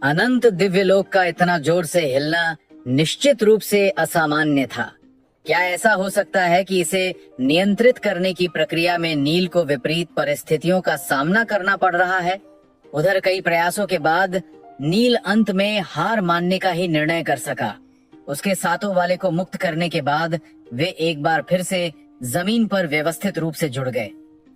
अनंत दिव्यलोक का इतना जोर से हिलना निश्चित रूप से असामान्य था। क्या ऐसा हो सकता है कि इसे नियंत्रित करने की प्रक्रिया में नील को विपरीत परिस्थितियों का सामना करना पड़ रहा है? उधर कई प्रयासों के बाद नील अंत में हार मानने का ही निर्णय कर सका। उसके सातों वाले को मुक्त करने के बाद वे एक बार फिर से जमीन पर व्यवस्थित रूप से जुड़ गए।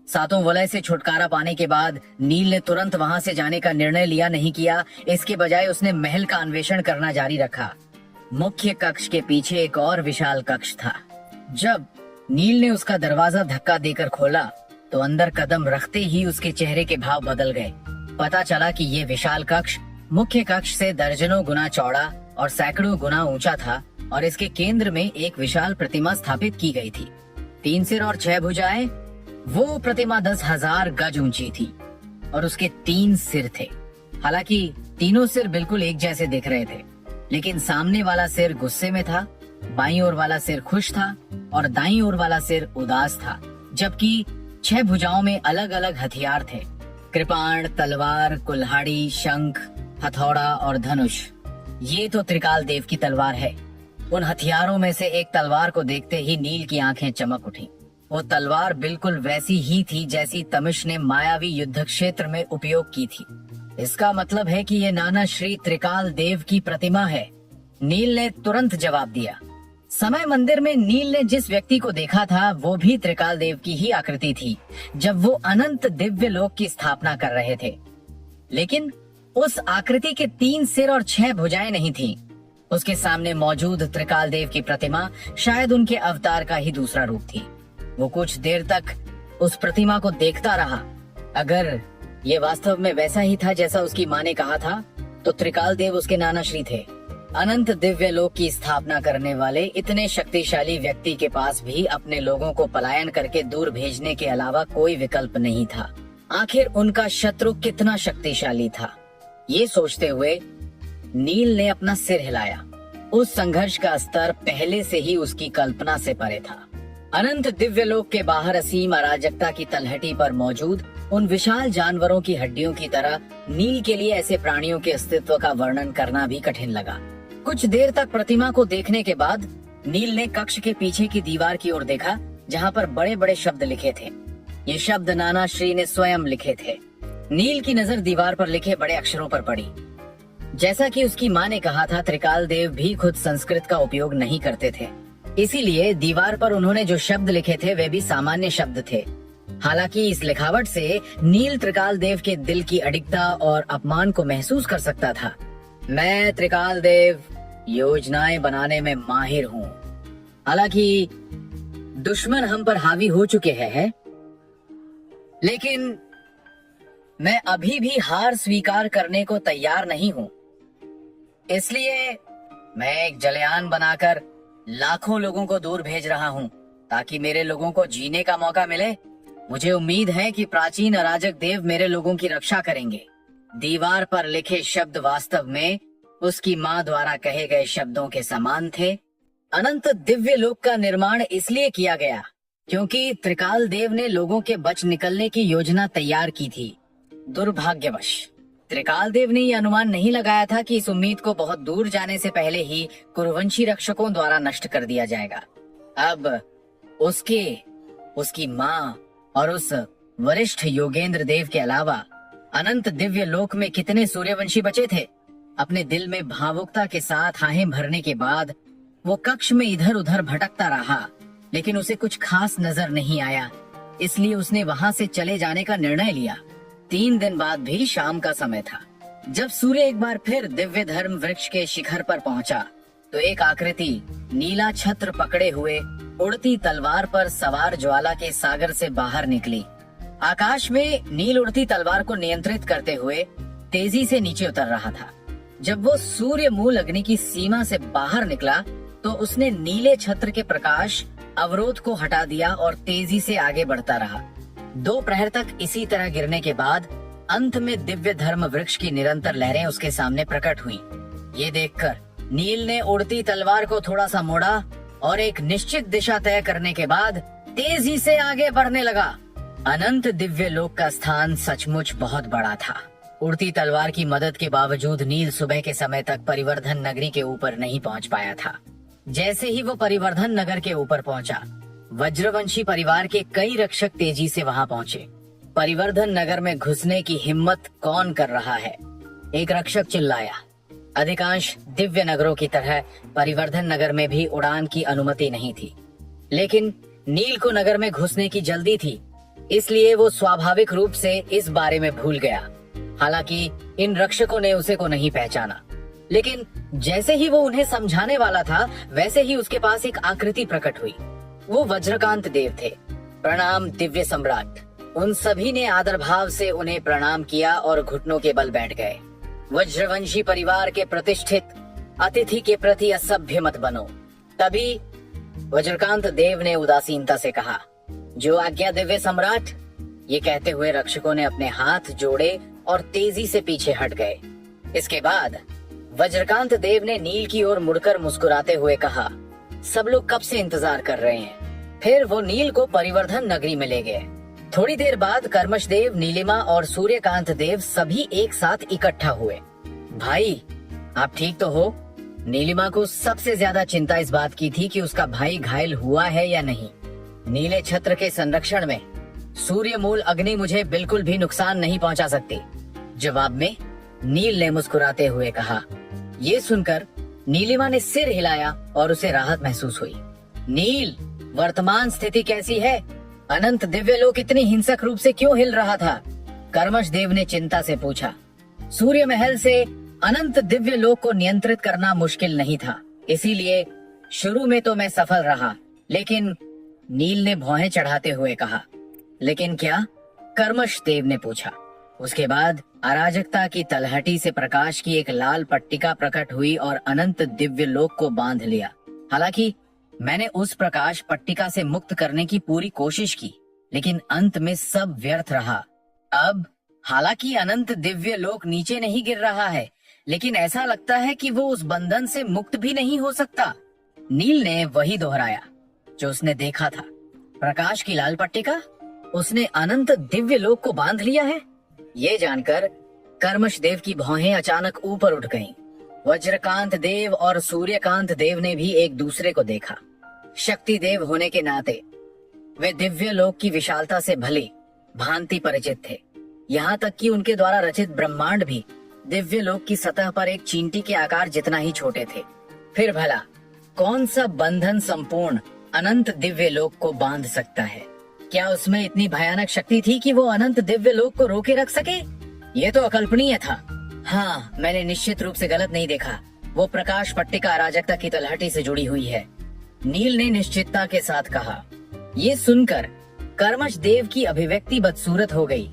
सातों वलय से छुटकारा पाने के बाद नील ने तुरंत वहां से जाने का निर्णय लिया नहीं किया। इसके बजाय उसने महल का अन्वेषण करना जारी रखा। मुख्य कक्ष के पीछे एक और विशाल कक्ष था। जब नील ने उसका दरवाजा धक्का देकर खोला तो अंदर कदम रखते ही उसके चेहरे के भाव बदल गए। पता चला कि ये विशाल कक्ष मुख्य कक्ष से दर्जनों गुना चौड़ा और सैकड़ों गुना ऊंचा था और इसके केंद्र में एक विशाल प्रतिमा स्थापित की गई थी। 3 सिर और 6 भुजाएं। वो प्रतिमा 10,000 गज ऊंची थी और उसके 3 सिर थे। हालांकि तीनों सिर बिल्कुल एक जैसे दिख रहे थे, लेकिन सामने वाला सिर गुस्से में था, बाईं ओर वाला सिर खुश था और दाईं ओर वाला सिर उदास था। जबकि 6 भुजाओं में अलग अलग हथियार थे। कृपाण, तलवार, कुल्हाड़ी, शंख, हथौड़ा और धनुष। ये तो त्रिकाल देव की तलवार है। उन हथियारों में से एक तलवार को देखते ही नील की आंखें चमक उठी। वो तलवार बिल्कुल वैसी ही थी जैसी तमिश ने मायावी युद्ध क्षेत्र में उपयोग की थी। इसका मतलब है कि ये नाना श्री त्रिकाल देव की प्रतिमा है। नील ने तुरंत जवाब दिया। समय मंदिर में नील ने जिस व्यक्ति को देखा था वो भी त्रिकाल देव की ही आकृति थी जब वो अनंत दिव्य लोक की स्थापना कर रहे थे। लेकिन उस आकृति के 3 सिर और 6 भुजाएं नहीं थीं। उसके सामने मौजूद त्रिकाल देव की प्रतिमा शायद उनके अवतार का ही दूसरा रूप थी। वो कुछ देर तक उस प्रतिमा को देखता रहा। अगर ये वास्तव में वैसा ही था जैसा उसकी माँ ने कहा था तो त्रिकाल देव उसके नाना श्री थे। अनंत दिव्य लोक की स्थापना करने वाले इतने शक्तिशाली व्यक्ति के पास भी अपने लोगों को पलायन करके दूर भेजने के अलावा कोई विकल्प नहीं था। आखिर उनका शत्रु कितना शक्तिशाली था? ये सोचते हुए नील ने अपना सिर हिलाया। उस संघर्ष का स्तर पहले से ही उसकी कल्पना से परे था। अनंत दिव्य लोक के बाहर असीम अराजकता की तलहटी पर मौजूद उन विशाल जानवरों की हड्डियों की तरह नील के लिए ऐसे प्राणियों के अस्तित्व का वर्णन करना भी कठिन लगा। कुछ देर तक प्रतिमा को देखने के बाद नील ने कक्ष के पीछे की दीवार की ओर देखा, जहाँ पर बड़े बड़े शब्द लिखे थे। ये शब्द नाना श्री ने स्वयं लिखे थे। नील की नजर दीवार पर लिखे बड़े अक्षरों पर पड़ी। जैसा कि उसकी माँ ने कहा था, त्रिकाल देव भी खुद संस्कृत का उपयोग नहीं करते थे, इसीलिए दीवार पर उन्होंने जो शब्द लिखे थे वे भी सामान्य शब्द थे। हालांकि इस लिखावट से नील त्रिकाल देव के दिल की अडिगता और अपमान को महसूस कर सकता था। मैं त्रिकाल देव योजनाएं बनाने में माहिर हूँ। हालांकि दुश्मन हम पर हावी हो चुके हैं, लेकिन मैं अभी भी हार स्वीकार करने को तैयार नहीं हूँ। इसलिए मैं एक जलयान बनाकर लाखों लोगों को दूर भेज रहा हूँ ताकि मेरे लोगों को जीने का मौका मिले। मुझे उम्मीद है कि प्राचीन अराजक देव मेरे लोगों की रक्षा करेंगे। दीवार पर लिखे शब्द वास्तव में उसकी माँ द्वारा कहे गए शब्दों के समान थे। अनंत दिव्य लोक का निर्माण इसलिए किया गया क्योंकि त्रिकाल देव ने लोगों के बच निकलने की योजना तैयार की थी। दुर्भाग्यवश त्रिकाल देव ने यह अनुमान नहीं लगाया था कि इस उम्मीद को बहुत दूर जाने से पहले ही कुरुवंशी रक्षकों द्वारा नष्ट कर दिया जाएगा। अब उसकी माँ और उस वरिष्ठ योगेंद्र देव के अलावा अनंत दिव्य लोक में कितने सूर्यवंशी बचे थे? अपने दिल में भावुकता के साथ आहें भरने के बाद वो कक्ष में इधर उधर भटकता रहा, लेकिन उसे कुछ खास नजर नहीं आया। इसलिए उसने वहां से चले जाने का निर्णय लिया। 3 दिन बाद भी शाम का समय था। जब सूर्य एक बार फिर दिव्य धर्म वृक्ष के शिखर पर पहुंचा तो एक आकृति नीला छत्र पकड़े हुए उड़ती तलवार पर सवार ज्वाला के सागर से बाहर निकली। आकाश में नील उड़ती तलवार को नियंत्रित करते हुए तेजी से नीचे उतर रहा था। जब वो सूर्य मूल अग्नि की सीमा से बाहर निकला तो उसने नीले छत्र के प्रकाश अवरोध को हटा दिया और तेजी से आगे बढ़ता रहा। 2 प्रहर तक इसी तरह गिरने के बाद अंत में दिव्य धर्म वृक्ष की निरंतर लहरें उसके सामने प्रकट हुई। ये देखकर नील ने उड़ती तलवार को थोड़ा सा मोड़ा और एक निश्चित दिशा तय करने के बाद तेजी से आगे बढ़ने लगा। अनंत दिव्य लोक का स्थान सचमुच बहुत बड़ा था। उड़ती तलवार की मदद के बावजूद नील सुबह के समय तक परिवर्धन नगरी के ऊपर नहीं पहुंच पाया था। जैसे ही वो परिवर्धन नगर के ऊपर पहुंचा, वज्रवंशी परिवार के कई रक्षक तेजी से वहां पहुंचे। परिवर्धन नगर में घुसने की हिम्मत कौन कर रहा है? एक रक्षक चिल्लाया। अधिकांश दिव्य नगरों की तरह परिवर्धन नगर में भी उड़ान की अनुमति नहीं थी, लेकिन नील को नगर में घुसने की जल्दी थी, इसलिए वो स्वाभाविक रूप से इस बारे में भूल गया। हालांकि इन रक्षकों ने उसे को नहीं पहचाना, लेकिन जैसे ही वो उन्हें समझाने वाला था, वैसे ही उसके पास एक आकृति प्रकट हुई। वो वज्रकांत देव थे। प्रणाम दिव्य सम्राट। उन सभी ने आदर भाव से उन्हें प्रणाम किया और घुटनों के बल बैठ गए। वज्रवंशी परिवार के प्रतिष्ठित अतिथि के प्रति असभ्य मत बनो। तभी वज्रकांत देव ने उदासीनता से कहा, जो आज्ञा दिव्य सम्राट। ये कहते हुए रक्षकों ने अपने हाथ जोड़े और तेजी से पीछे हट गए। इसके बाद वज्रकांत देव ने नील की ओर मुड़कर मुस्कुराते हुए कहा, सब लोग कब से इंतजार कर रहे हैं। फिर वो नील को परिवर्धन नगरी में ले गए। थोड़ी देर बाद कर्मश देव, नीलिमा और सूर्यकांत देव सभी एक साथ इकट्ठा हुए। भाई, आप ठीक तो हो? नीलिमा को सबसे ज्यादा चिंता इस बात की थी कि उसका भाई घायल हुआ है या नहीं। नीले छत्र के संरक्षण में सूर्य मूल अग्नि मुझे बिल्कुल भी नुकसान नहीं पहुंचा सकती। जवाब में नील ने मुस्कुराते हुए कहा। ये सुनकर नीलिमा ने सिर हिलाया और उसे राहत महसूस हुई। नील, वर्तमान स्थिति कैसी है? अनंत दिव्य लोक इतनी हिंसक रूप से क्यों हिल रहा था? कर्मश देव ने चिंता से पूछा। सूर्य महल से अनंत दिव्य लोक को नियंत्रित करना मुश्किल नहीं था, इसीलिए शुरू में तो मैं सफल रहा, लेकिन नील ने भौहें चढ़ाते हुए कहा। लेकिन क्या? कर्मश देव ने पूछा। उसके बाद अराजकता की तलहटी से प्रकाश की एक लाल पट्टिका प्रकट हुई और अनंत दिव्य लोक को बांध लिया। हालांकि मैंने उस प्रकाश पट्टिका से मुक्त करने की पूरी कोशिश की, लेकिन अंत में सब व्यर्थ रहा। अब हालांकि अनंत दिव्य लोक नीचे नहीं गिर रहा है, लेकिन ऐसा लगता है कि वो उस बंधन से मुक्त भी नहीं हो सकता। नील ने वही दोहराया जो उसने देखा था। प्रकाश की लाल पट्टिका, उसने अनंत दिव्य लोक को बांध लिया है। ये जानकर कर्मश देव की भौहें अचानक ऊपर उठ गईं। वज्रकांत देव और सूर्यकांत देव ने भी एक दूसरे को देखा। शक्ति देव होने के नाते वे दिव्य लोक की विशालता से भली भांति परिचित थे। यहाँ तक कि उनके द्वारा रचित ब्रह्मांड भी दिव्य लोक की सतह पर एक चींटी के आकार जितना ही छोटे थे। फिर भला कौन सा बंधन संपूर्ण अनंत दिव्य लोक को बांध सकता है? क्या उसमें इतनी भयानक शक्ति थी कि वो अनंत दिव्य लोक को रोके रख सके? ये तो अकल्पनीय था। हाँ, मैंने निश्चित रूप से गलत नहीं देखा। वो प्रकाश पट्टिका अराजकता की तलहटी से जुड़ी हुई है, नील ने निश्चितता के साथ कहा। ये सुनकर कर्मश देव की अभिव्यक्ति बदसूरत हो गई।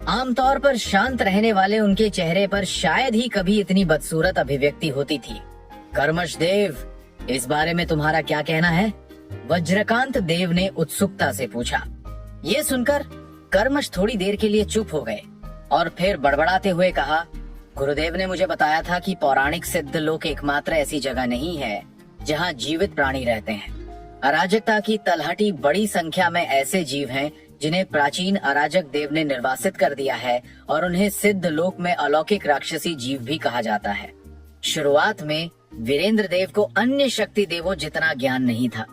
आमतौर पर शांत रहने वाले उनके चेहरे पर शायद ही कभी इतनी बदसूरत अभिव्यक्ति होती थी। कर्मश देव, इस बारे में तुम्हारा क्या कहना है? वज्रकांत देव ने उत्सुकता से पूछा। ये सुनकर कर्मश थोड़ी देर के लिए चुप हो गए और फिर बड़बड़ाते हुए कहा, गुरुदेव ने मुझे बताया था कि पौराणिक सिद्ध लोक एकमात्र ऐसी जगह नहीं है जहाँ जीवित प्राणी रहते हैं। अराजकता की तलहटी बड़ी संख्या में ऐसे जीव हैं जिन्हें प्राचीन अराजक देव ने निर्वासित कर दिया है और उन्हें सिद्ध लोक में अलौकिक राक्षसी जीव भी कहा जाता है। शुरुआत में वीरेंद्र देव को अन्य शक्ति देवों जितना ज्ञान नहीं था,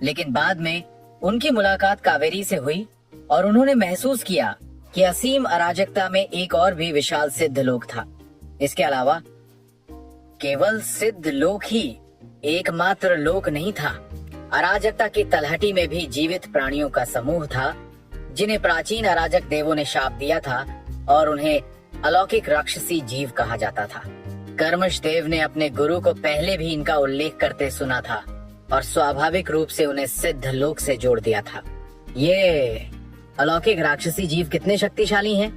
लेकिन बाद में उनकी मुलाकात कावेरी से हुई और उन्होंने महसूस किया कि असीम अराजकता में एक और भी विशाल सिद्ध लोक था। इसके अलावा केवल सिद्ध लोक ही एकमात्र लोक नहीं था। अराजकता की तलहटी में भी जीवित प्राणियों का समूह था जिन्हें प्राचीन अराजक देवों ने शाप दिया था और उन्हें अलौकिक राक्षसी जीव कहा जाता था। कर्मश देव ने अपने गुरु को पहले भी इनका उल्लेख करते सुना था और स्वाभाविक रूप से उन्हें सिद्ध लोक से जोड़ दिया था। ये अलौकिक राक्षसी जीव कितने शक्तिशाली हैं?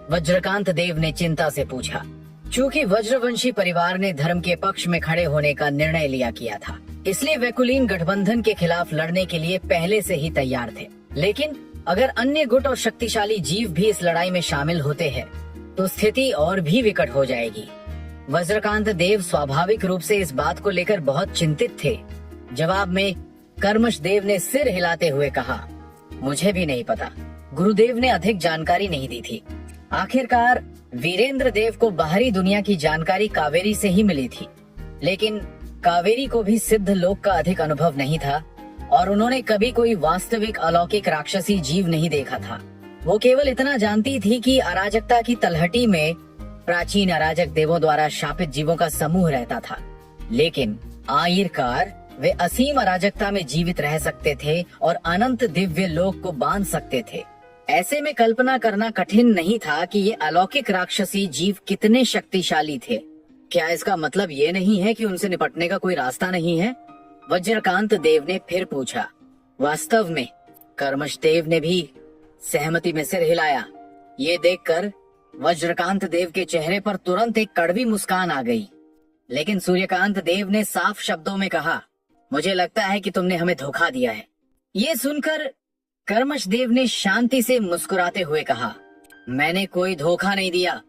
वज्रकांत देव ने चिंता से पूछा। चूंकि वज्रवंशी परिवार ने धर्म के पक्ष में खड़े होने का निर्णय लिया किया था, इसलिए वे कुलीन गठबंधन के खिलाफ लड़ने के लिए पहले से ही तैयार थे। लेकिन अगर अन्य गुट और शक्तिशाली जीव भी इस लड़ाई में शामिल होते हैं तो स्थिति और भी विकट हो जाएगी। वज्रकांत देव स्वाभाविक रूप से इस बात को लेकर बहुत चिंतित थे। जवाब में कर्मश देव ने सिर हिलाते हुए कहा, मुझे भी नहीं पता। गुरुदेव ने अधिक जानकारी नहीं दी थी। आखिरकार वीरेंद्र देव को बाहरी दुनिया की जानकारी कावेरी से ही मिली थी, लेकिन कावेरी को भी सिद्ध लोक का अधिक अनुभव नहीं था और उन्होंने कभी कोई वास्तविक अलौकिक राक्षसी जीव नहीं देखा था। वो केवल इतना जानती थी कि अराजकता की तलहटी में प्राचीन अराजक देवों द्वारा शापित जीवों का समूह रहता था, लेकिन आखिरकार वे असीम अराजकता में जीवित रह सकते थे और अनंत दिव्य लोक को बांध सकते थे। ऐसे में कल्पना करना कठिन नहीं था कि ये अलौकिक राक्षसी जीव कितने शक्तिशाली थे। क्या इसका मतलब ये नहीं है कि उनसे निपटने का कोई रास्ता नहीं है? वज्रकांत देव ने फिर पूछा। वास्तव में कर्मशदेव ने भी सहमति में सिर हिलाया। ये देखकर वज्रकांत देव के चेहरे पर तुरंत एक कड़वी मुस्कान आ गई, लेकिन सूर्यकांत देव ने साफ शब्दों में कहा, मुझे लगता है कि तुमने हमें धोखा दिया है। ये सुनकर कर्मशदेव ने शांति से मुस्कुराते हुए कहा, मैंने कोई धोखा नहीं दिया।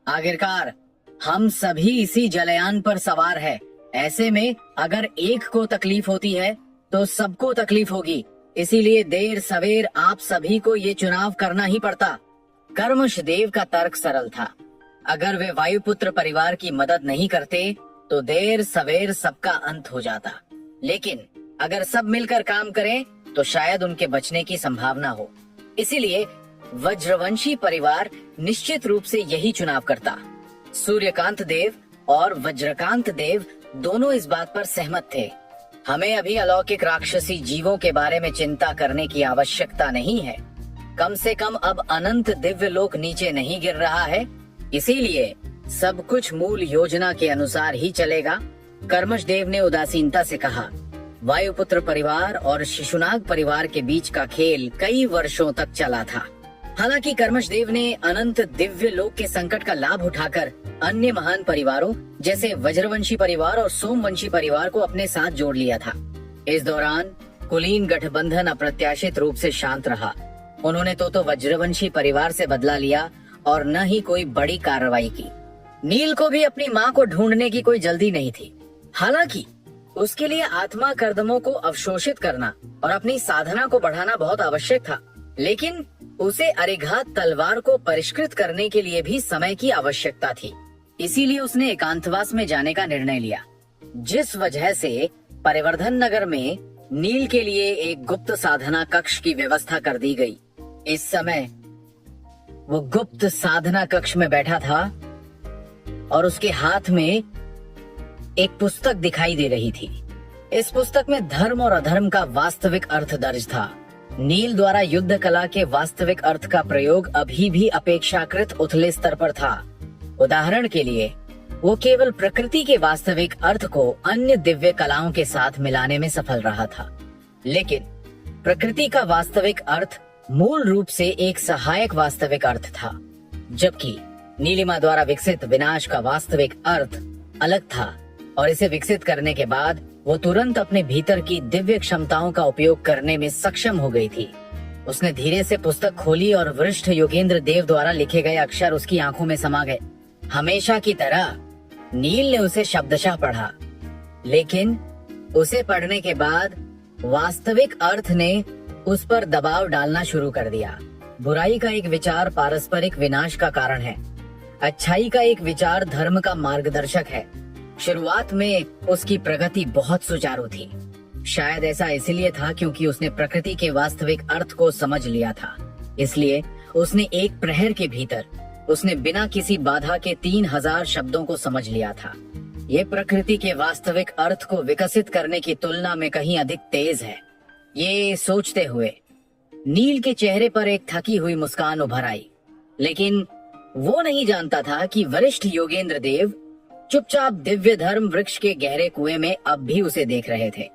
आखिरकार हम सभी इसी जलयान पर सवार है। ऐसे में अगर एक को तकलीफ होती है तो सबको तकलीफ होगी, इसीलिए देर सवेर आप सभी को ये चुनाव करना ही पड़ता। कर्मशदेव का तर्क सरल था। अगर वे वायुपुत्र परिवार की मदद नहीं करते तो देर सवेर सबका अंत हो जाता, लेकिन अगर सब मिलकर काम करें तो शायद उनके बचने की संभावना हो। इसीलिए वज्रवंशी परिवार निश्चित रूप से यही चुनाव करता। सूर्यकांत देव और वज्रकांत देव दोनों इस बात पर सहमत थे। हमें अभी अलौकिक राक्षसी जीवों के बारे में चिंता करने की आवश्यकता नहीं है। कम से कम अब अनंत दिव्य लोक नीचे नहीं गिर रहा है, इसीलिए सब कुछ मूल योजना के अनुसार ही चलेगा। कर्मशदेव ने उदासीनता से कहा। वायुपुत्र परिवार और शिशुनाग परिवार के बीच का खेल कई वर्षों तक चला था। हालांकि कर्मशदेव ने अनंत दिव्य लोक के संकट का लाभ उठाकर अन्य महान परिवारों जैसे वज्रवंशी परिवार और सोमवंशी परिवार को अपने साथ जोड़ लिया था। इस दौरान कुलीन गठबंधन अप्रत्याशित रूप से शांत रहा। उन्होंने तो वज्रवंशी परिवार से बदला लिया और न ही कोई बड़ी कार्रवाई की। नील को भी अपनी माँ को ढूंढने की कोई जल्दी नहीं थी। हालांकि उसके लिए आत्मा कर्दमों को अवशोषित करना और अपनी साधना को बढ़ाना बहुत आवश्यक था, लेकिन उसे अरिघात तलवार को परिष्कृत करने के लिए भी समय की आवश्यकता थी। इसीलिए उसने एकांतवास में जाने का निर्णय लिया, जिस वजह से परिवर्धन नगर में नील के लिए एक गुप्त साधना कक्ष की व्यवस्था कर दी गई। इस समय वो गुप्त साधना कक्ष में बैठा था और उसके हाथ में एक पुस्तक दिखाई दे रही थी। इस पुस्तक में धर्म और अधर्म का वास्तविक अर्थ दर्ज था। नील द्वारा युद्ध कला के वास्तविक अर्थ का प्रयोग अभी भी अपेक्षाकृत उथले स्तर पर था। उदाहरण के लिए वो केवल प्रकृति के वास्तविक अर्थ को अन्य दिव्य कलाओं के साथ मिलाने में सफल रहा था, लेकिन प्रकृति का वास्तविक अर्थ मूल रूप से एक सहायक वास्तविक अर्थ था, जबकि नीलिमा द्वारा विकसित विनाश का वास्तविक अर्थ अलग था। और इसे विकसित करने के बाद वो तुरंत अपने भीतर की दिव्य क्षमताओं का उपयोग करने में सक्षम हो गई थी। उसने धीरे से पुस्तक खोली और वरिष्ठ योगेंद्र देव द्वारा लिखे गए अक्षर उसकी आंखों में समा गए। हमेशा की तरह नील ने उसे शब्दशः पढ़ा, लेकिन उसे पढ़ने के बाद वास्तविक अर्थ ने उस पर दबाव डालना शुरू कर दिया। बुराई का एक विचार पारस्परिक विनाश का कारण है, अच्छाई का एक विचार धर्म का मार्गदर्शक है। शुरुआत में उसकी प्रगति बहुत सुचारू थी। शायद ऐसा इसलिए था क्योंकि उसने प्रकृति के वास्तविक अर्थ को समझ लिया था। इसलिए उसने एक प्रहर के भीतर उसने बिना किसी बाधा के 3000 शब्दों को समझ लिया था। ये प्रकृति के वास्तविक अर्थ को विकसित करने की तुलना में कहीं अधिक तेज है। ये सोचते हुए नील के चेहरे पर एक थकी हुई मुस्कान उभर आई, लेकिन वो नहीं जानता था कि वरिष्ठ योगेंद्र देव चुपचाप दिव्य धर्म वृक्ष के गहरे कुएं में अब भी उसे देख रहे थे।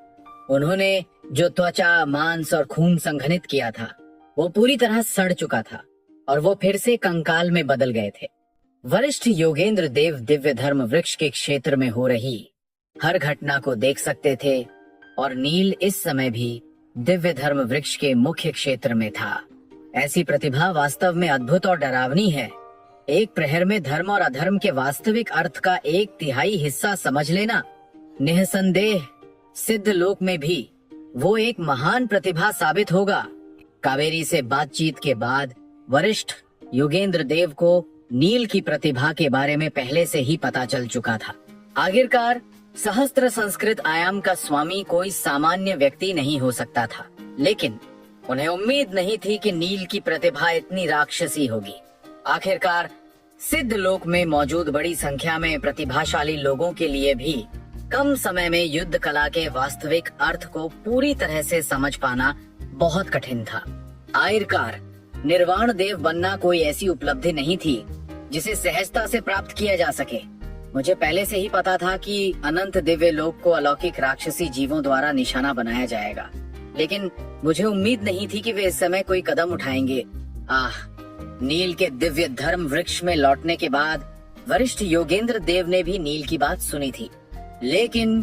उन्होंने जो त्वचा, मांस और खून संघनित किया था वो पूरी तरह सड़ चुका था और वो फिर से कंकाल में बदल गए थे। वरिष्ठ योगेंद्र देव दिव्य धर्म वृक्ष के क्षेत्र में हो रही हर घटना को देख सकते थे और नील इस समय भी दिव्य धर्म वृक्ष के मुख्य क्षेत्र में था। ऐसी प्रतिभा वास्तव में अद्भुत और डरावनी है। एक प्रहर में धर्म और अधर्म के वास्तविक अर्थ का 1/3 हिस्सा समझ लेना निसंदेह सिद्ध लोक में भी वो एक महान प्रतिभा साबित होगा। कावेरी से बातचीत के बाद वरिष्ठ योगेंद्र देव को नील की प्रतिभा के बारे में पहले से ही पता चल चुका था। आखिरकार सहस्त्र संस्कृत आयाम का स्वामी कोई सामान्य व्यक्ति नहीं हो सकता था, लेकिन उन्हें उम्मीद नहीं थी कि नील की प्रतिभा इतनी राक्षसी होगी। आखिरकार सिद्ध लोक में मौजूद बड़ी संख्या में प्रतिभाशाली लोगों के लिए भी कम समय में युद्ध कला के वास्तविक अर्थ को पूरी तरह से समझ पाना बहुत कठिन था। आखिरकार निर्वाण देव बनना कोई ऐसी उपलब्धि नहीं थी जिसे सहजता से प्राप्त किया जा सके। मुझे पहले से ही पता था कि अनंत दिव्य लोक को अलौकिक राक्षसी जीवों द्वारा निशाना बनाया जाएगा, लेकिन मुझे उम्मीद नहीं थी कि वे इस समय कोई कदम उठाएंगे। नील के दिव्य धर्म वृक्ष में लौटने के बाद वरिष्ठ योगेंद्र देव ने भी नील की बात सुनी थी, लेकिन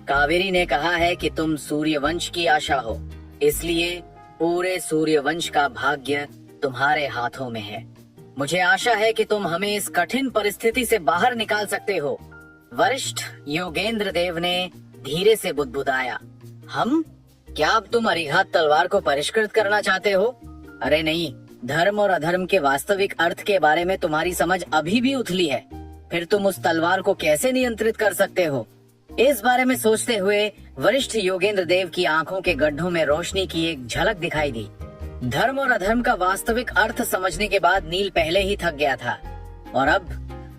कावेरी ने कहा है कि तुम सूर्यवंश की आशा हो, इसलिए पूरे सूर्यवंश का भाग्य तुम्हारे हाथों में है। मुझे आशा है कि तुम हमें इस कठिन परिस्थिति से बाहर निकाल सकते हो। वरिष्ठ योगेंद्र देव ने धीरे से बुदबुदाया। हम? क्या अब तुम अरिघात तलवार को परिष्कृत करना चाहते हो? अरे नहीं, धर्म और अधर्म के वास्तविक अर्थ के बारे में तुम्हारी समझ अभी भी उथली है। फिर तुम उस तलवार को कैसे नियंत्रित कर सकते हो? इस बारे में सोचते हुए वरिष्ठ योगेंद्र देव की आंखों के गड्ढों में रोशनी की एक झलक दिखाई दी। धर्म और अधर्म का वास्तविक अर्थ समझने के बाद नील पहले ही थक गया था और अब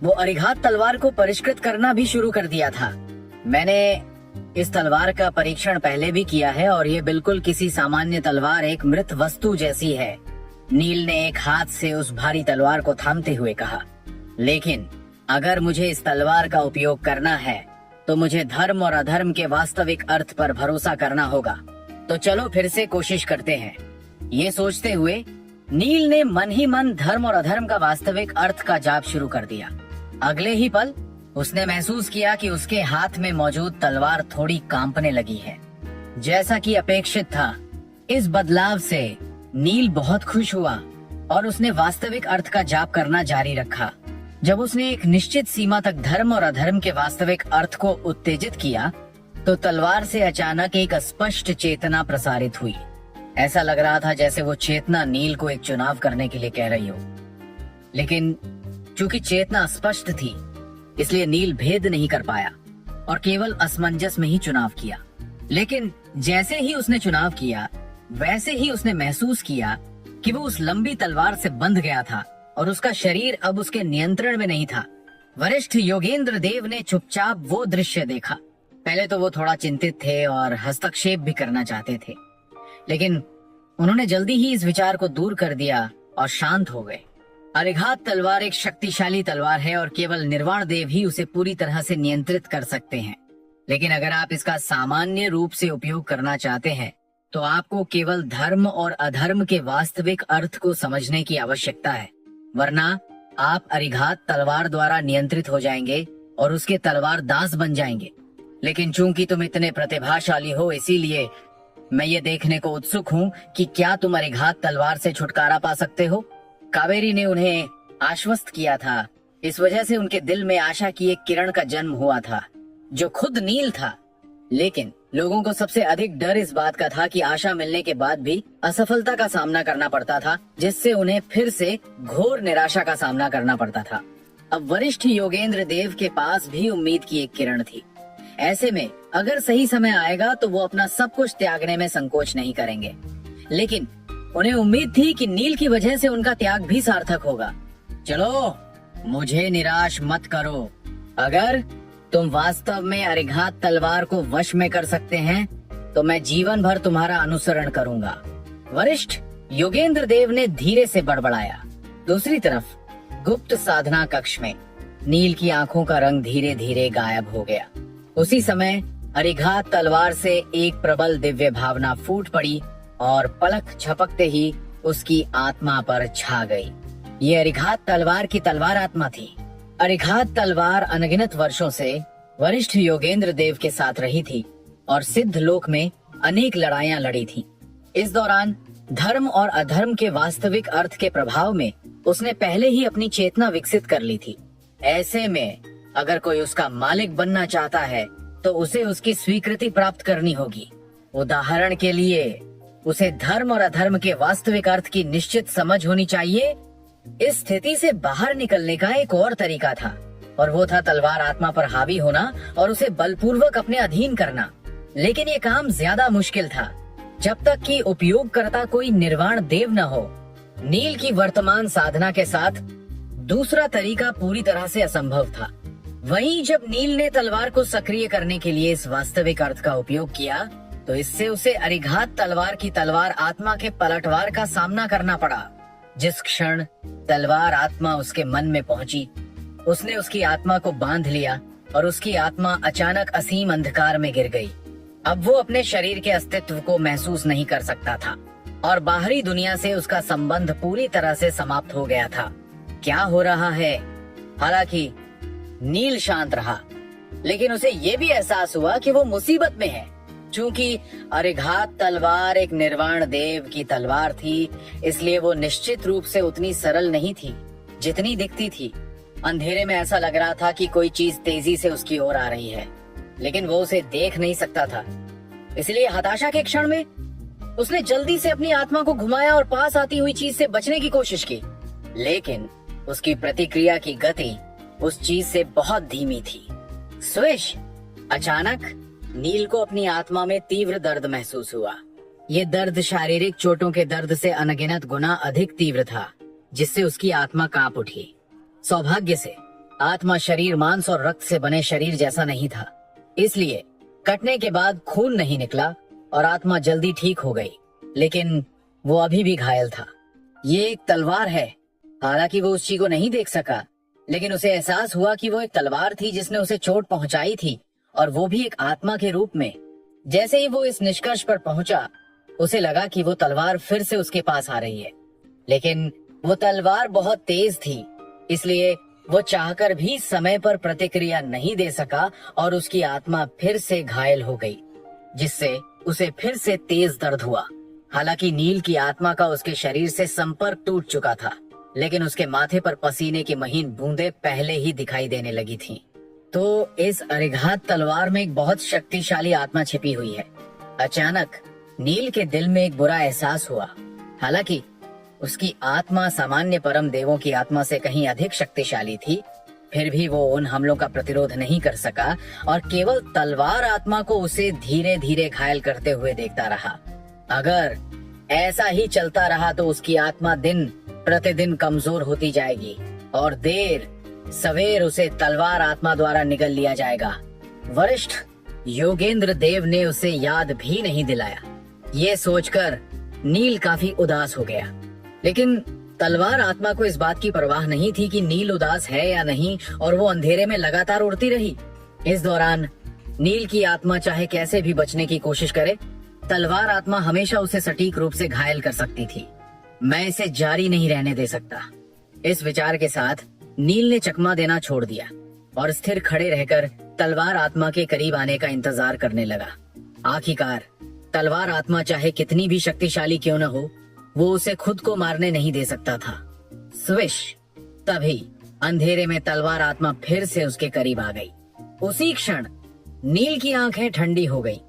वो अरिघात तलवार को परिष्कृत करना भी शुरू कर दिया था। मैंने इस तलवार का परीक्षण पहले भी किया है और ये बिल्कुल किसी सामान्य तलवार, एक मृत वस्तु जैसी है। नील ने एक हाथ से उस भारी तलवार को थामते हुए कहा, लेकिन अगर मुझे इस तलवार का उपयोग करना है तो मुझे धर्म और अधर्म के वास्तविक अर्थ पर भरोसा करना होगा। तो चलो फिर से कोशिश करते हैं। ये सोचते हुए नील ने मन ही मन धर्म और अधर्म का वास्तविक अर्थ का जाप शुरू कर दिया। अगले ही पल उसने महसूस किया कि उसके हाथ में मौजूद तलवार थोड़ी कांपने लगी है। जैसा कि अपेक्षित था, इस बदलाव से नील बहुत खुश हुआ और उसने वास्तविक अर्थ का जाप करना जारी रखा। जब उसने एक निश्चित सीमा तक धर्म और अधर्म के वास्तविक अर्थ को उत्तेजित किया, तो तलवार से अचानक एक स्पष्ट चेतना प्रसारित हुई। ऐसा लग रहा था जैसे वो चेतना नील को एक चुनाव करने के लिए कह रही हो, लेकिन चूंकि चेतना स्पष्ट थी, इसलिए नील भेद नहीं कर पाया और केवल असमंजस में ही चुनाव किया। लेकिन जैसे ही उसने चुनाव किया, वैसे ही उसने महसूस किया कि वो उस लंबी तलवार से बंध गया था और उसका शरीर अब उसके नियंत्रण में नहीं था। वरिष्ठ योगेंद्र देव ने चुपचाप वो दृश्य देखा। पहले तो वो थोड़ा चिंतित थे और हस्तक्षेप भी करना चाहते थे, लेकिन उन्होंने जल्दी ही इस विचार को दूर कर दिया और शांत हो गए। अरिघात तलवार एक शक्तिशाली तलवार है और केवल निर्वाण देव ही उसे पूरी तरह से नियंत्रित कर सकते हैं। लेकिन अगर आप इसका सामान्य रूप से उपयोग करना चाहते हैं, तो आपको केवल धर्म और अधर्म के वास्तविक अर्थ को समझने की आवश्यकता है, वरना आप अरिघात तलवार द्वारा नियंत्रित हो जाएंगे और उसके तलवार दास बन जाएंगे। लेकिन चूंकि तुम इतने प्रतिभाशाली हो, इसीलिए मैं ये देखने को उत्सुक हूँ कि क्या तुम अरिघात तलवार से छुटकारा पा सकते हो। कावेरी ने उन्हें आश्वस्त किया था। इस वजह से उनके दिल में आशा की एक किरण का जन्म हुआ था, जो खुद नील था। लेकिन लोगों को सबसे अधिक डर इस बात का था कि आशा मिलने के बाद भी असफलता का सामना करना पड़ता था, जिससे उन्हें फिर से घोर निराशा का सामना करना पड़ता था। अब वरिष्ठ योगेंद्र देव के पास भी उम्मीद की एक किरण थी। ऐसे में अगर सही समय आएगा तो वो अपना सब कुछ त्यागने में संकोच नहीं करेंगे। लेकिन उन्हें उम्मीद थी कि नील की वजह से उनका त्याग भी सार्थक होगा। चलो, मुझे निराश मत करो। अगर तुम वास्तव में अरिघात तलवार को वश में कर सकते हैं, तो मैं जीवन भर तुम्हारा अनुसरण करूंगा। वरिष्ठ योगेंद्र देव ने धीरे से बड़बड़ाया। दूसरी तरफ गुप्त साधना कक्ष में नील की आंखों का रंग धीरे धीरे गायब हो गया। उसी समय अरिघात तलवार से एक प्रबल दिव्य भावना फूट पड़ी और पलक झपकते ही उसकी आत्मा पर छा गई। ये अरिघात तलवार की तलवार आत्मा थी। अरिघात तलवार अनगिनत वर्षों से वरिष्ठ योगेंद्र देव के साथ रही थी और सिद्ध लोक में अनेक लड़ाइयां लड़ी थी। इस दौरान धर्म और अधर्म के वास्तविक अर्थ के प्रभाव में उसने पहले ही अपनी चेतना विकसित कर ली थी। ऐसे में अगर कोई उसका मालिक बनना चाहता है, तो उसे उसकी स्वीकृति प्राप्त करनी होगी। उदाहरण के लिए, उसे धर्म और अधर्म के वास्तविक अर्थ की निश्चित समझ होनी चाहिए इस स्थिति से बाहर निकलने का एक और तरीका था, और वो था तलवार आत्मा पर हावी होना और उसे बलपूर्वक अपने अधीन करना। लेकिन ये काम ज्यादा मुश्किल था जब तक कि उपयोगकर्ता कोई निर्वाण देव न हो। नील की वर्तमान साधना के साथ दूसरा तरीका पूरी तरह से असंभव था। वहीं जब नील ने तलवार को सक्रिय करने के लिए इस वास्तविक अर्थ का उपयोग किया, तो इससे उसे अरिघात तलवार की तलवार आत्मा के पलटवार का सामना करना पड़ा। जिस क्षण तलवार आत्मा उसके मन में पहुंची, उसने उसकी आत्मा को बांध लिया और उसकी आत्मा अचानक असीम अंधकार में गिर गई। अब वो अपने शरीर के अस्तित्व को महसूस नहीं कर सकता था और बाहरी दुनिया से उसका संबंध पूरी तरह से समाप्त हो गया था। क्या हो रहा है? हालांकि नील शांत रहा, लेकिन उसे ये भी एहसास हुआ कि वो मुसीबत में है। चूंकि अरिघात तलवार एक निर्वाण देव की तलवार थी, इसलिए वो निश्चित रूप से उतनी सरल नहीं थी जितनी दिखती थी। अंधेरे में ऐसा लग रहा था कि कोई चीज तेजी से उसकी ओर आ रही है, लेकिन वो उसे देख नहीं सकता था। इसलिए हताशा के क्षण में उसने जल्दी से अपनी आत्मा को घुमाया और पास आती हुई चीज से बचने की कोशिश की, लेकिन उसकी प्रतिक्रिया की गति उस चीज से बहुत धीमी थी। स्विश! अचानक नील को अपनी आत्मा में तीव्र दर्द महसूस हुआ। ये दर्द शारीरिक चोटों के दर्द से अनगिनत गुना अधिक तीव्र था, जिससे उसकी आत्मा कांप उठी। सौभाग्य से आत्मा शरीर मांस और रक्त से बने शरीर जैसा नहीं था, इसलिए कटने के बाद खून नहीं निकला और आत्मा जल्दी ठीक हो गई। लेकिन वो अभी भी घायल था। ये एक तलवार है। हालांकि वो उस चीज को नहीं देख सका, लेकिन उसे एहसास हुआ कि वो एक तलवार थी जिसने उसे चोट पहुंचाई थी, और वो भी एक आत्मा के रूप में। जैसे ही वो इस निष्कर्ष पर पहुंचा, उसे लगा कि वो तलवार फिर से उसके पास आ रही है। लेकिन वो तलवार बहुत तेज थी, इसलिए वो चाहकर भी समय पर प्रतिक्रिया नहीं दे सका और उसकी आत्मा फिर से घायल हो गई, जिससे उसे फिर से तेज दर्द हुआ। हालांकि नील की आत्मा का उसके शरीर से संपर्क टूट चुका था, लेकिन उसके माथे पर पसीने की महीन बूंदें पहले ही दिखाई देने लगी थीं। तो इस अरिघात तलवार में एक बहुत शक्तिशाली आत्मा छिपी हुई है। अचानक नील के दिल में एक बुरा एहसास हुआ। हालांकि उसकी आत्मा सामान्य परम देवों की आत्मा से कहीं अधिक शक्तिशाली थी, फिर भी वो उन हमलों का प्रतिरोध नहीं कर सका और केवल तलवार आत्मा को उसे धीरे धीरे घायल करते हुए देखता रहा। अगर ऐसा ही चलता रहा तो उसकी आत्मा दिन प्रतिदिन कमजोर होती जाएगी और देर सवेर उसे तलवार आत्मा द्वारा निगल लिया जाएगा। वरिष्ठ योगेंद्र देव ने उसे याद भी नहीं दिलाया। ये सोचकर नील काफी उदास हो गया, लेकिन तलवार आत्मा को इस बात की परवाह नहीं थी कि नील उदास है या नहीं, और वो अंधेरे में लगातार उड़ती रही। इस दौरान नील की आत्मा चाहे कैसे भी बचने की कोशिश करे, तलवार आत्मा हमेशा उसे सटीक रूप से घायल कर सकती थी। मैं इसे जारी नहीं रहने दे सकता। इस विचार के साथ नील ने चकमा देना छोड़ दिया और स्थिर खड़े रहकर तलवार आत्मा के करीब आने का इंतजार करने लगा। आखिरकार तलवार आत्मा चाहे कितनी भी शक्तिशाली क्यों न हो, वो उसे खुद को मारने नहीं दे सकता था। स्विश! तभी अंधेरे में तलवार आत्मा फिर से उसके करीब आ गई। उसी क्षण नील की आंखें ठंडी हो गई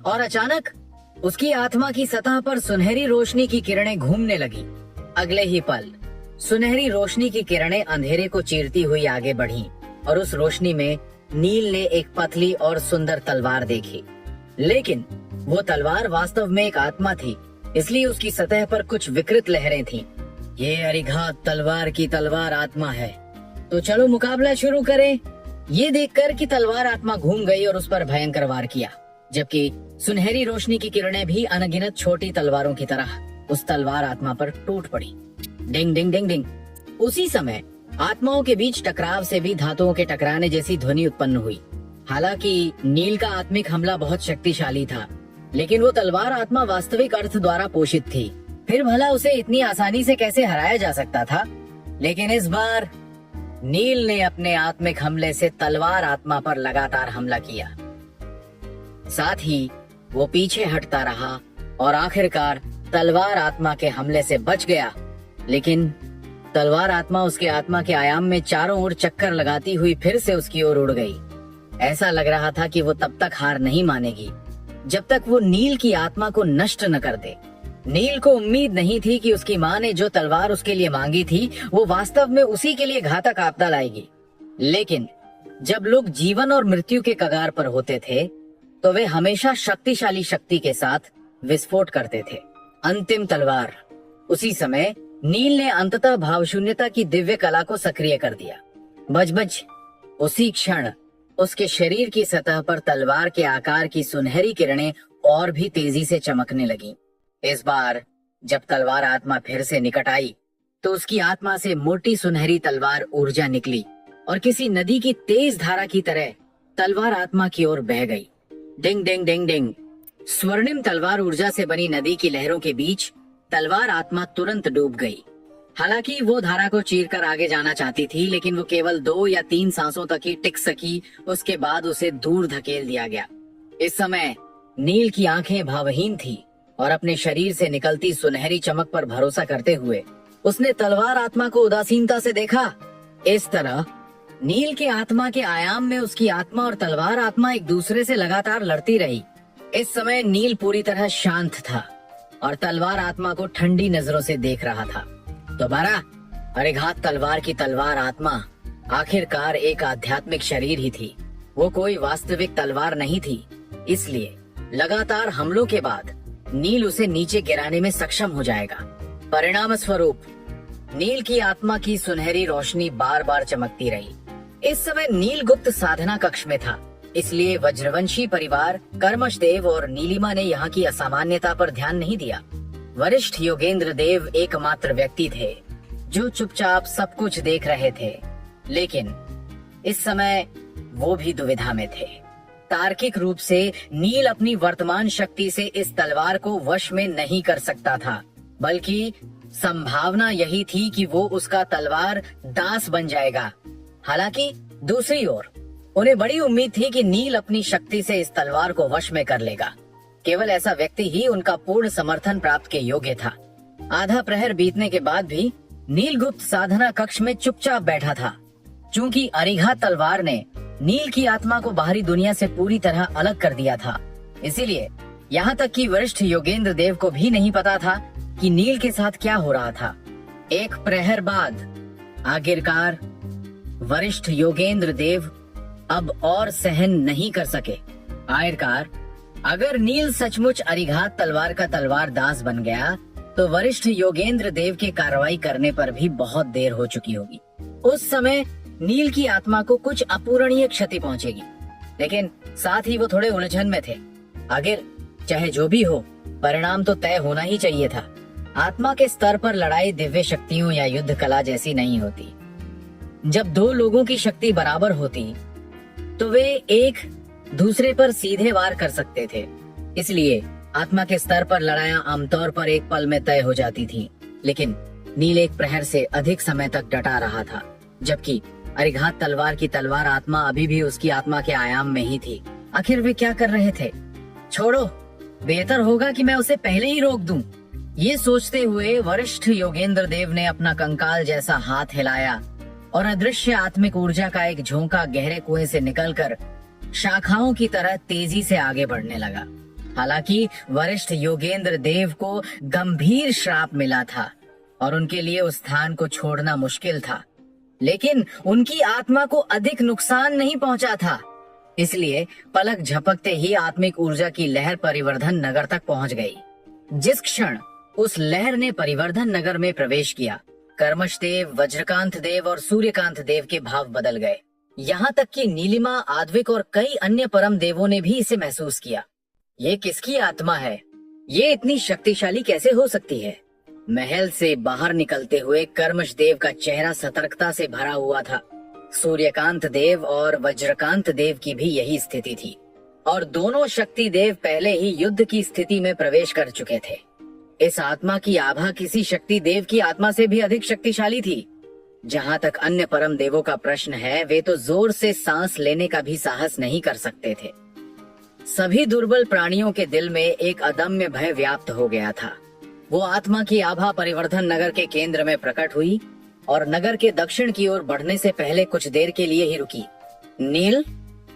और अचानक उसकी आत्मा की सतह पर सुनहरी रोशनी की किरणें घूमने लगी। अगले ही पल सुनहरी रोशनी की किरणें अंधेरे को चीरती हुई आगे बढ़ीं और उस रोशनी में नील ने एक पतली और सुंदर तलवार देखी। लेकिन वो तलवार वास्तव में एक आत्मा थी, इसलिए उसकी सतह पर कुछ विकृत लहरें थीं। ये अरिघात तलवार की तलवार आत्मा है, तो चलो मुकाबला शुरू करें। ये देखकर कि तलवार आत्मा घूम गई और उस पर भयंकर वार किया, जबकि सुनहरी रोशनी की किरणें भी अनगिनत छोटी तलवारों की तरह उस तलवार आत्मा पर टूट पड़ी। डिंग डिंग डिंग डिंग। उसी समय आत्माओं के बीच टकराव से भी धातुओं के टकराने जैसी ध्वनि उत्पन्न हुई। हालांकि नील का आत्मिक हमला बहुत शक्तिशाली था, लेकिन वो तलवार आत्मा वास्तविक अर्थ द्वारा पोषित थी। फिर भला उसे इतनी आसानी से कैसे हराया जा सकता था? लेकिन इस बार नील ने अपने आत्मिक हमले से तलवार आत्मा पर लगातार हमला किया। साथ ही वो पीछे हटता रहा और आखिरकार तलवार आत्मा के हमले से बच गया। लेकिन तलवार आत्मा उसके आत्मा के आयाम में चारों ओर चक्कर लगाती हुई फिर से उसकी ओर उड़ गई। ऐसा लग रहा था कि वो तब तक हार नहीं मानेगी जब तक वो नील की आत्मा को नष्ट न कर दे। नील को उम्मीद नहीं थी कि उसकी माँ ने जो तलवार उसके लिए मांगी थी वो वास्तव में उसी के लिए घातक आपदा लाएगी। लेकिन जब लोग जीवन और मृत्यु के कगार पर होते थे तो वे हमेशा शक्तिशाली शक्ति के साथ विस्फोट करते थे। अंतिम तलवार। उसी समय नील ने अंततः भावशून्यता की दिव्य कला को सक्रिय कर दिया। बजबज। उसी क्षण उसके शरीर की सतह पर तलवार के आकार की सुनहरी किरणें और भी तेजी से चमकने लगीं। इस बार जब तलवार आत्मा फिर से निकट आई तो उसकी आत्मा से मोटी सुनहरी तलवार ऊर्जा निकली और किसी नदी की तेज धारा की तरह तलवार आत्मा की ओर बह गई। डिंग डिंग डिंग डिंग। स्वर्णिम तलवार ऊर्जा से बनी नदी की लहरों के बीच तलवार आत्मा तुरंत डूब गई। हालांकि वो धारा को चीरकर आगे जाना चाहती थी, लेकिन वो केवल 2 या 3 सांसों तक ही टिक सकी। उसके बाद उसे दूर धकेल दिया गया। इस समय नील की आंखें भावहीन थी और अपने शरीर से निकलती सुनहरी चमक पर भरोसा करते हुए उसने तलवार आत्मा को उदासीनता से देखा। इस तरह नील के आत्मा के आयाम में उसकी आत्मा और तलवार आत्मा एक दूसरे से लगातार लड़ती रही। इस समय नील पूरी तरह शांत था और तलवार आत्मा को ठंडी नजरों से देख रहा था। दोबारा अरिघात तलवार की तलवार आत्मा आखिरकार एक आध्यात्मिक शरीर ही थी। वो कोई वास्तविक तलवार नहीं थी। इसलिए लगातार हमलों के बाद नील उसे नीचे गिराने में सक्षम हो जाएगा। परिणाम स्वरूप नील की आत्मा की सुनहरी रोशनी बार बार चमकती रही। इस समय नील गुप्त साधना कक्ष में था, इसलिए वज्रवंशी परिवार, कर्मशदेव और नीलिमा ने यहाँ की असामान्यता पर ध्यान नहीं दिया। वरिष्ठ योगेंद्र देव एकमात्र व्यक्ति थे जो चुपचाप सब कुछ देख रहे थे, लेकिन इस समय वो भी दुविधा में थे। तार्किक रूप से नील अपनी वर्तमान शक्ति से इस तलवार को वश में नहीं कर सकता था, बल्कि संभावना यही थी कि वो उसका तलवार दास बन जाएगा। हालांकि दूसरी ओर उन्हें बड़ी उम्मीद थी कि नील अपनी शक्ति से इस तलवार को वश में कर लेगा। केवल ऐसा व्यक्ति ही उनका पूर्ण समर्थन प्राप्त के योग्य था। आधा प्रहर बीतने के बाद भी नील गुप्त साधना कक्ष में चुपचाप बैठा था। चूंकि अरिघात तलवार ने नील की आत्मा को बाहरी दुनिया से पूरी तरह अलग कर दिया था, इसीलिए यहाँ तक कि वरिष्ठ योगेंद्र देव को भी नहीं पता था कि नील के साथ क्या हो रहा था। एक प्रहर बाद आखिरकार वरिष्ठ योगेंद्र देव अब और सहन नहीं कर सके। आखिरकार अगर नील सचमुच अरिघात तलवार का तलवार दास बन गया तो वरिष्ठ योगेंद्र देव के कार्रवाई करने पर भी बहुत देर हो चुकी होगी। उस समय नील की आत्मा को कुछ अपूरणीय क्षति पहुंचेगी, लेकिन साथ ही वो थोड़े उलझन में थे। आखिर चाहे जो भी हो, परिणाम तो तय होना ही चाहिए था। आत्मा के स्तर पर लड़ाई दिव्य शक्तियों या युद्ध कला जैसी नहीं होती। जब 2 लोगों की शक्ति बराबर होती तो वे एक दूसरे पर सीधे वार कर सकते थे। इसलिए आत्मा के स्तर पर लड़ाइयां आमतौर पर एक पल में तय हो जाती थी, लेकिन नील एक प्रहर से अधिक समय तक डटा रहा था, जबकि अरिघात तलवार की तलवार आत्मा अभी भी उसकी आत्मा के आयाम में ही थी। आखिर वे क्या कर रहे थे? छोड़ो, बेहतर होगा कि मैं उसे पहले ही रोक दूं। ये सोचते हुए वरिष्ठ योगेंद्र देव ने अपना कंकाल जैसा हाथ हिलाया और अदृश्य आत्मिक ऊर्जा का एक झोंका गहरे कुएं से निकलकर शाखाओं की तरह तेजी से आगे बढ़ने लगा। हालांकि वरिष्ठ योगेंद्र देव को गंभीर श्राप मिला था और उनके लिए उस स्थान को छोड़ना मुश्किल था, लेकिन उनकी आत्मा को अधिक नुकसान नहीं पहुंचा था। इसलिए पलक झपकते ही आत्मिक ऊर्जा की लहर परिवर्धन नगर तक पहुंच गई। जिस क्षण उस लहर ने परिवर्धन नगर में प्रवेश किया, कर्मशदेव, वज्रकांत देव और सूर्यकांत देव के भाव बदल गए। यहाँ तक कि नीलिमा, आद्विक और कई अन्य परम देवों ने भी इसे महसूस किया। ये किसकी आत्मा है? ये इतनी शक्तिशाली कैसे हो सकती है? महल से बाहर निकलते हुए कर्मशदेव का चेहरा सतर्कता से भरा हुआ था। सूर्यकांत देव और वज्रकांत देव की भी यही स्थिति थी और दोनों शक्ति देव पहले ही युद्ध की स्थिति में प्रवेश कर चुके थे। इस आत्मा की आभा किसी शक्ति देव की आत्मा से भी अधिक शक्तिशाली थी। जहाँ तक अन्य परम देवों का प्रश्न है, वे तो जोर से सांस लेने का भी साहस नहीं कर सकते थे। सभी दुर्बल प्राणियों के दिल में एक अदम्य भय व्याप्त हो गया था। वो आत्मा की आभा परिवर्धन नगर के केंद्र में प्रकट हुई और नगर के दक्षिण की ओर बढ़ने से पहले कुछ देर के लिए ही रुकी। नील,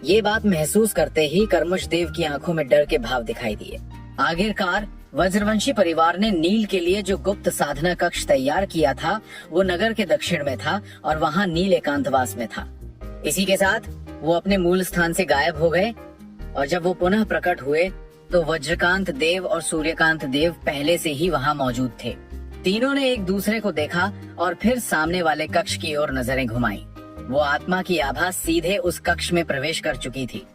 ये बात महसूस करते ही कर्मशदेव की आंखों में डर के भाव दिखाई दिए। आखिरकार वज्रवंशी परिवार ने नील के लिए जो गुप्त साधना कक्ष तैयार किया था वो नगर के दक्षिण में था और वहाँ नील एकांतवास में था। इसी के साथ वो अपने मूल स्थान से गायब हो गए और जब वो पुनः प्रकट हुए तो वज्रकांत देव और सूर्यकांत देव पहले से ही वहाँ मौजूद थे। तीनों ने एक दूसरे को देखा और फिर सामने वाले कक्ष की ओर नजरें घुमाई। वो आत्मा की आभा सीधे उस कक्ष में प्रवेश कर चुकी थी।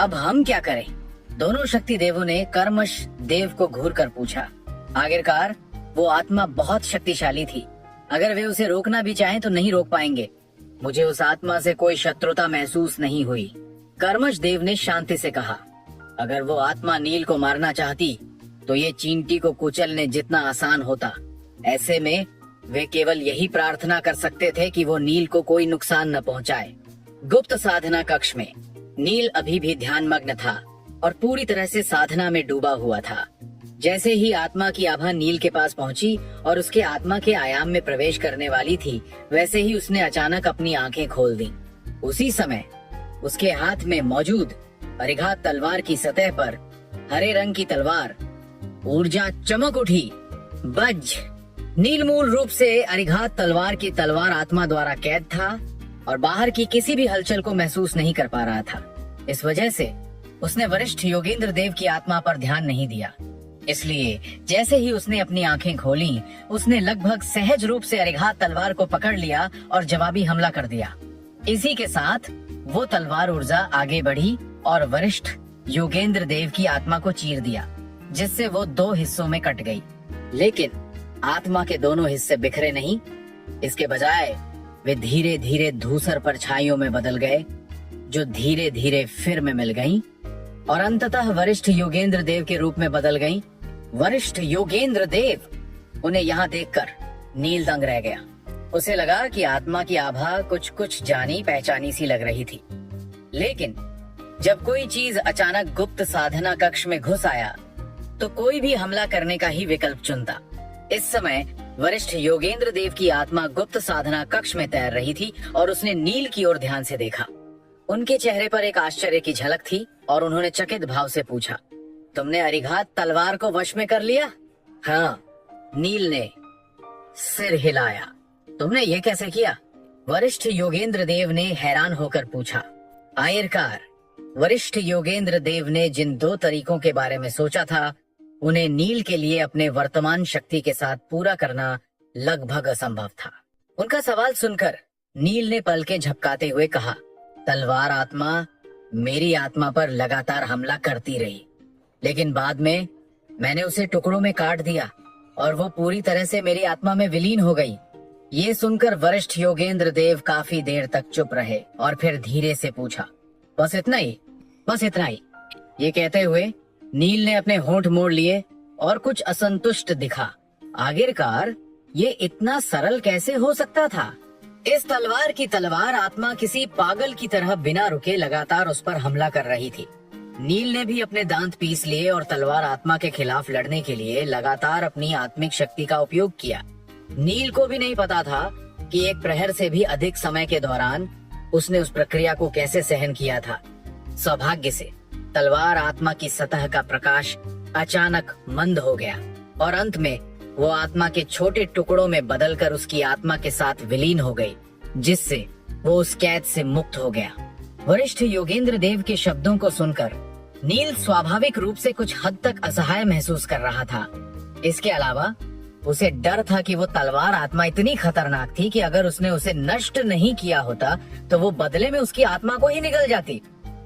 अब हम क्या करें? दोनों शक्ति देवों ने कर्मश देव को घूर कर पूछा। आखिरकार वो आत्मा बहुत शक्तिशाली थी। अगर वे उसे रोकना भी चाहें तो नहीं रोक पाएंगे। मुझे उस आत्मा से कोई शत्रुता महसूस नहीं हुई। कर्मश देव ने शांति से कहा, अगर वो आत्मा नील को मारना चाहती तो ये चींटी को कुचलने जितना आसान होता। ऐसे में वे केवल यही प्रार्थना कर सकते थे कि वो नील को कोई नुकसान न पहुंचाए। गुप्त साधना कक्ष में नील अभी भी ध्यानमग्न था और पूरी तरह से साधना में डूबा हुआ था। जैसे ही आत्मा की आभा नील के पास पहुंची और उसके आत्मा के आयाम में प्रवेश करने वाली थी, वैसे ही उसने अचानक अपनी आंखें खोल दी। उसी समय उसके हाथ में मौजूद अरिघात तलवार की सतह पर हरे रंग की तलवार ऊर्जा चमक उठी। बज नील मूल रूप से अरिघात तलवार की तलवार आत्मा द्वारा कैद था और बाहर की किसी भी हलचल को महसूस नहीं कर पा रहा था। इस वजह से उसने वरिष्ठ योगेंद्र देव की आत्मा पर ध्यान नहीं दिया। इसलिए जैसे ही उसने अपनी आंखें खोली, उसने लगभग सहज रूप से अरिघात तलवार को पकड़ लिया और जवाबी हमला कर दिया। इसी के साथ वो तलवार ऊर्जा आगे बढ़ी और वरिष्ठ योगेंद्र देव की आत्मा को चीर दिया, जिससे वो दो हिस्सों में कट गई। लेकिन आत्मा के दोनों हिस्से बिखरे नहीं। इसके बजाय वे धीरे धीरे धूसर परछाइयों में बदल गए, जो धीरे धीरे फिर में मिल गईं और अंततः वरिष्ठ योगेंद्र देव के रूप में बदल गईं। वरिष्ठ योगेंद्र देव, उन्हें यहाँ देखकर नील दंग रह गया। उसे लगा कि आत्मा की आभा कुछ कुछ जानी पहचानी सी लग रही थी। लेकिन जब कोई चीज अचानक गुप्त साधना कक्ष में घुस आया तो कोई भी हमला करने का ही विकल्प चुनता। इस समय वरिष्ठ योगेंद्र देव की आत्मा गुप्त साधना कक्ष में तैर रही थी और उसने नील की ओर ध्यान से देखा। उनके चेहरे पर एक आश्चर्य की झलक थी और उन्होंने चकित भाव से पूछा, तुमने अरिघात तलवार को वश में कर लिया? हाँ, नील ने सिर हिलाया। तुमने ये कैसे किया? वरिष्ठ योगेंद्र देव ने हैरान होकर पूछा। आयरकार, वरिष्ठ योगेंद्र देव ने जिन दो तरीकों के बारे में सोचा था, उन्हें नील के लिए अपने वर्तमान शक्ति के साथ पूरा करना लगभग असंभव था। उनका सवाल सुनकर नील ने पलकें झपकाते हुए कहा, तलवार आत्मा मेरी आत्मा पर लगातार हमला करती रही, लेकिन बाद में मैंने उसे टुकड़ों में काट दिया और वो पूरी तरह से मेरी आत्मा में विलीन हो गई। ये सुनकर वरिष्ठ योगेंद्र देव काफी देर तक चुप रहे और फिर धीरे से पूछा, बस इतना ही? बस इतना ही? ये कहते हुए नील ने अपने होंठ मोड़ लिए और कुछ असंतुष्ट दिखा। आखिरकार ये इतना सरल कैसे हो सकता था? इस तलवार की तलवार आत्मा किसी पागल की तरह बिना रुके लगातार उस पर हमला कर रही थी। नील ने भी अपने दांत पीस लिए और तलवार आत्मा के खिलाफ लड़ने के लिए लगातार अपनी आत्मिक शक्ति का उपयोग किया। नील को भी नहीं पता था कि एक प्रहर से भी अधिक समय के दौरान उसने उस प्रक्रिया को कैसे सहन किया था। सौभाग्य से तलवार आत्मा की सतह का प्रकाश अचानक मंद हो गया और अंत में वो आत्मा के छोटे टुकड़ों में बदलकर उसकी आत्मा के साथ विलीन हो गई, जिससे वो उस कैद से मुक्त हो गया। वरिष्ठ योगेंद्र देव के शब्दों को सुनकर नील स्वाभाविक रूप से कुछ हद तक असहाय महसूस कर रहा था। इसके अलावा उसे डर था कि वो तलवार आत्मा इतनी खतरनाक थी कि अगर उसने उसे नष्ट नहीं किया होता तो वो बदले में उसकी आत्मा को ही निगल जाती।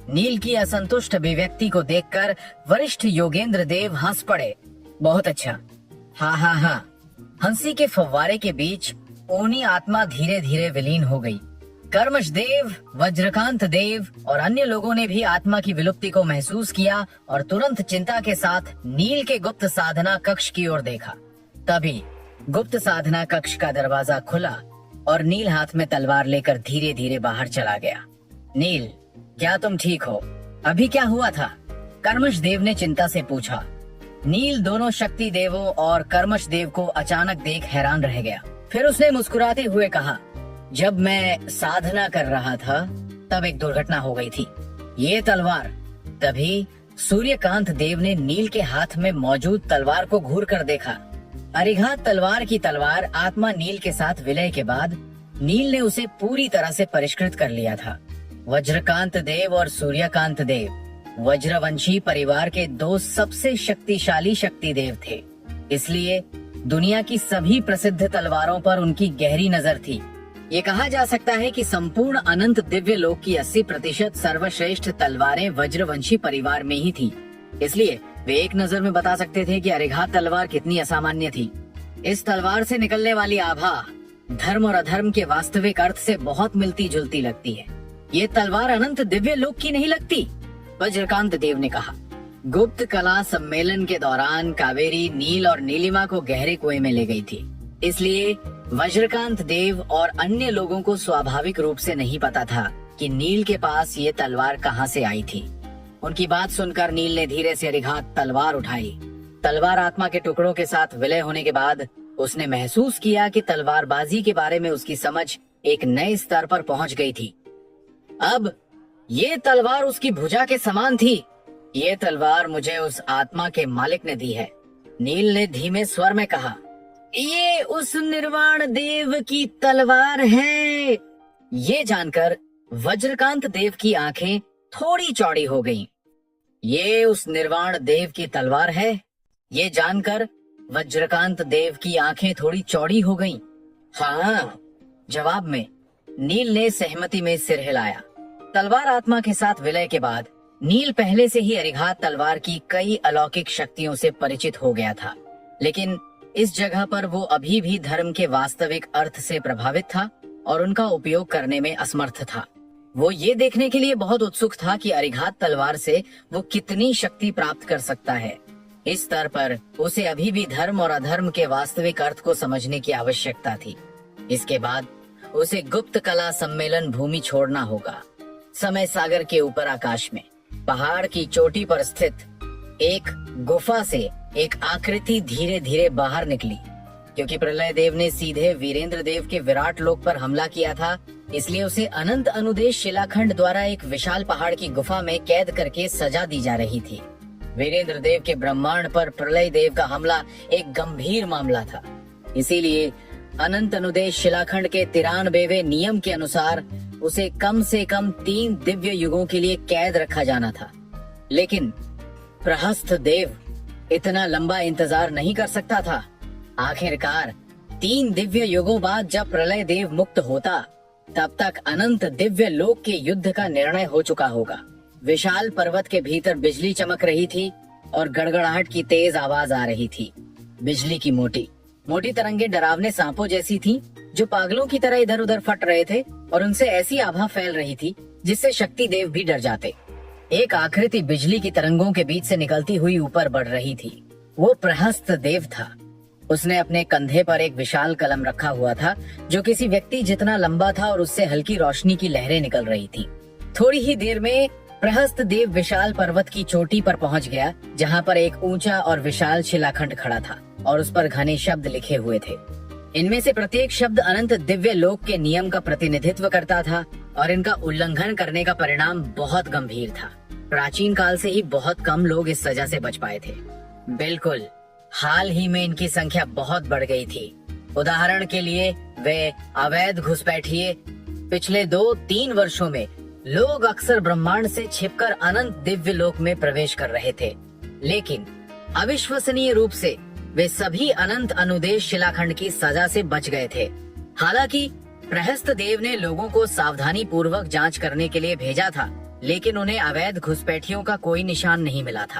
नील की असंतुष्ट अभिव्यक्ति को देखकर वरिष्ठ योगेंद्र देव हंस पड़े। बहुत अच्छा, हाँ हाँ हाँ। हंसी के फव्वारे के बीच ओनी आत्मा धीरे धीरे विलीन हो गई। कर्मश देव, वज्रकांत देव और अन्य लोगों ने भी आत्मा की विलुप्ति को महसूस किया और तुरंत चिंता के साथ नील के गुप्त साधना कक्ष की ओर देखा। तभी गुप्त साधना कक्ष का दरवाजा खुला और नील हाथ में तलवार लेकर धीरे धीरे बाहर चला गया। नील, क्या तुम ठीक हो? अभी क्या हुआ था? कर्मश देव ने चिंता से पूछा। नील दोनों शक्ति देवों और कर्मश देव को अचानक देख हैरान रह गया। फिर उसने मुस्कुराते हुए कहा, जब मैं साधना कर रहा था तब एक दुर्घटना हो गई थी। ये तलवार तभी सूर्यकांत देव ने नील के हाथ में मौजूद तलवार को घूर कर देखा। अरिघात तलवार की तलवार आत्मा नील के साथ विलय के बाद नील ने उसे पूरी तरह से परिष्कृत कर लिया था। वज्रकांत देव और सूर्यकांत देव वज्रवंशी परिवार के दो सबसे शक्तिशाली शक्ति देव थे, इसलिए दुनिया की सभी प्रसिद्ध तलवारों पर उनकी गहरी नजर थी। ये कहा जा सकता है कि संपूर्ण अनंत दिव्य लोक की 80% सर्वश्रेष्ठ तलवारें वज्रवंशी परिवार में ही थी, इसलिए वे एक नजर में बता सकते थे कि अरिघात तलवार कितनी असामान्य थी। इस तलवार से निकलने वाली आभा धर्म और अधर्म के वास्तविक अर्थ से बहुत मिलती जुलती लगती है। ये तलवार अनंत दिव्य लोक की नहीं लगती, वज्रकांत देव ने कहा। गुप्त कला सम्मेलन के दौरान कावेरी नील और नीलिमा को गहरे कुएं में ले गई थी, इसलिए वज्रकांत देव और अन्य लोगों को स्वाभाविक रूप से नहीं पता था कि नील के पास ये तलवार कहां से आई थी। उनकी बात सुनकर नील ने धीरे से अरिघात तलवार उठाई। तलवार आत्मा के टुकड़ों के साथ विलय होने के बाद उसने महसूस किया कि तलवारबाजी के बारे में उसकी समझ एक नए स्तर पर पहुंच गई थी। अब ये तलवार उसकी भुजा के समान थी। ये तलवार मुझे उस आत्मा के मालिक ने दी है, नील ने धीमे स्वर में कहा। ये उस निर्वाण देव की तलवार है। ये जानकर वज्रकांत देव की आंखें थोड़ी चौड़ी हो गईं। ये उस निर्वाण देव की तलवार है। ये जानकर वज्रकांत देव की आंखें थोड़ी चौड़ी हो गईं। हाँ, जवाब में नील ने सहमति में सिर हिलाया। तलवार आत्मा के साथ विलय के बाद नील पहले से ही अरिघात तलवार की कई अलौकिक शक्तियों से परिचित हो गया था, लेकिन इस जगह पर वो अभी भी धर्म के वास्तविक अर्थ से प्रभावित था और उनका उपयोग करने में असमर्थ था। वो ये देखने के लिए बहुत उत्सुक था कि अरिघात तलवार से वो कितनी शक्ति प्राप्त कर सकता है। इस स्तर पर उसे अभी भी धर्म और अधर्म के वास्तविक अर्थ को समझने की आवश्यकता थी। इसके बाद उसे गुप्त कला सम्मेलन भूमि छोड़ना होगा। समय सागर के ऊपर आकाश में पहाड़ की चोटी पर स्थित एक गुफा से एक आकृति धीरे धीरे बाहर निकली। क्योंकि प्रलय देव ने सीधे वीरेंद्र देव के विराट लोक पर हमला किया था, इसलिए उसे अनंत अनुदेश शिलाखंड द्वारा एक विशाल पहाड़ की गुफा में कैद करके सजा दी जा रही थी। वीरेंद्र देव के ब्रह्मांड पर प्रलय देव का हमला एक गंभीर मामला था, इसीलिए अनंत अनुदेश शिलाखंड के 93वें नियम के अनुसार उसे कम से कम 3 दिव्य युगों के लिए कैद रखा जाना था। लेकिन प्रहस्त देव इतना लंबा इंतजार नहीं कर सकता था। आखिरकार 3 दिव्य युगों बाद जब प्रलय देव मुक्त होता, तब तक अनंत दिव्य लोक के युद्ध का निर्णय हो चुका होगा। विशाल पर्वत के भीतर बिजली चमक रही थी और गड़गड़ाहट की तेज आवाज आ रही थी। बिजली की मोटी मोटी तरंगे डरावने सांपों जैसी थीं, जो पागलों की तरह इधर उधर फट रहे थे और उनसे ऐसी आभा फैल रही थी जिससे शक्ति देव भी डर जाते। एक आकृति बिजली की तरंगों के बीच से निकलती हुई ऊपर बढ़ रही थी। वो प्रहस्त देव था। उसने अपने कंधे पर एक विशाल कलम रखा हुआ था, जो किसी व्यक्ति जितना लंबा था और उससे हल्की रोशनी की लहरें निकल रही थी। थोड़ी ही देर में प्रहस्त देव विशाल पर्वत की चोटी पर पहुंच गया, जहां पर एक ऊंचा और विशाल शिलाखंड खड़ा था और उस पर घने शब्द लिखे हुए थे। इनमें से प्रत्येक शब्द अनंत दिव्य लोक के नियम का प्रतिनिधित्व करता था और इनका उल्लंघन करने का परिणाम बहुत गंभीर था। प्राचीन काल से ही बहुत कम लोग इस सजा से बच पाए थे। बिल्कुल, हाल ही में इनकी संख्या बहुत बढ़ गई थी। उदाहरण के लिए वे अवैध घुसपैठिए। पिछले 2-3 वर्षों में लोग अक्सर ब्रह्मांड से छिपकर अनंत दिव्य लोक में प्रवेश कर रहे थे, लेकिन अविश्वसनीय रूप से वे सभी अनंत अनुदेश शिलाखंड की सजा से बच गए थे। हालांकि प्रहस्त देव ने लोगों को सावधानी पूर्वक जांच करने के लिए भेजा था, लेकिन उन्हें अवैध घुसपैठियों का कोई निशान नहीं मिला था।